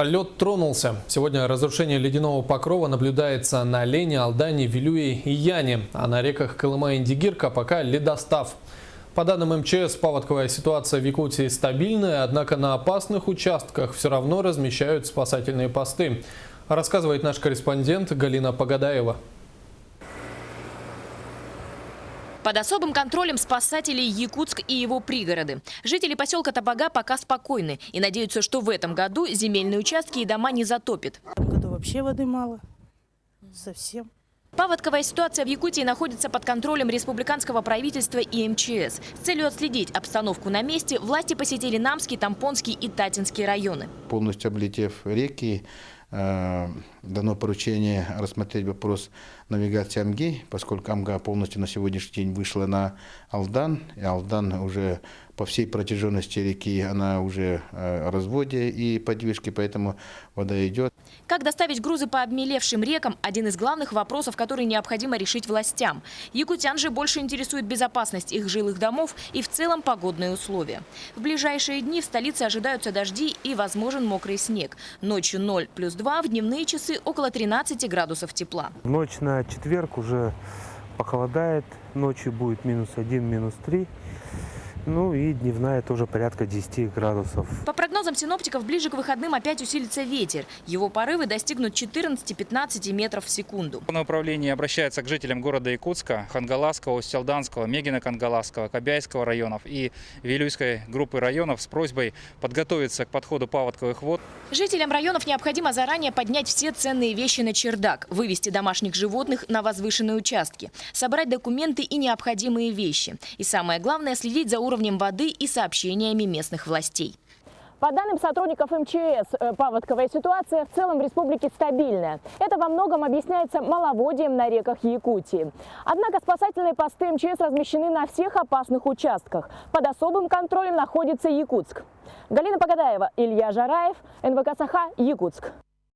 Лед тронулся. Сегодня разрушение ледяного покрова наблюдается на Лене, Алдане, Вилюе и Яне, а на реках Колыма и Индигирка пока ледостав. По данным МЧС, паводковая ситуация в Якутии стабильная, однако на опасных участках все равно размещают спасательные посты. Рассказывает наш корреспондент Галина Погодаева. Под особым контролем спасателей Якутск и его пригороды. Жители поселка Табага пока спокойны и надеются, что в этом году земельные участки и дома не затопит. В этом году вообще воды мало. Совсем. Паводковая ситуация в Якутии находится под контролем республиканского правительства и МЧС. С целью отследить обстановку на месте, власти посетили Намский, Тампонский и Татинский районы. Полностью облетев реки, дано поручение рассмотреть вопрос навигации Амги, поскольку Амга полностью на сегодняшний день вышла на Алдан. И Алдан уже по всей протяженности реки, она уже в разводе и подвижке, поэтому вода идет. Как доставить грузы по обмелевшим рекам – один из главных вопросов, который необходимо решить властям. Якутян же больше интересует безопасность их жилых домов и в целом погодные условия. В ближайшие дни в столице ожидаются дожди и возможен мокрый снег. Ночью 0+2, в дневные часы около 13 градусов тепла. В ночь на четверг уже похолодает, ночью будет -1, -3. Ну и дневная тоже порядка 10 градусов. По прогнозам синоптиков, ближе к выходным опять усилится ветер. Его порывы достигнут 14-15 метров в секунду. Управление обращается к жителям города Якутска, Хангаласского, Усть-Алданского, Мегино-Кангаласского, Кобяйского районов и Вилюйской группы районов с просьбой подготовиться к подходу паводковых вод. Жителям районов необходимо заранее поднять все ценные вещи на чердак, вывести домашних животных на возвышенные участки, собрать документы и необходимые вещи. И самое главное – следить за уровнем воды и сообщениями местных властей. По данным сотрудников МЧС, паводковая ситуация в целом в республике стабильная. Это во многом объясняется маловодьем на реках Якутии. Однако спасательные посты МЧС размещены на всех опасных участках. Под особым контролем находится Якутск. Галина Погодаева, Илья Жараев, НВК Саха, Якутск.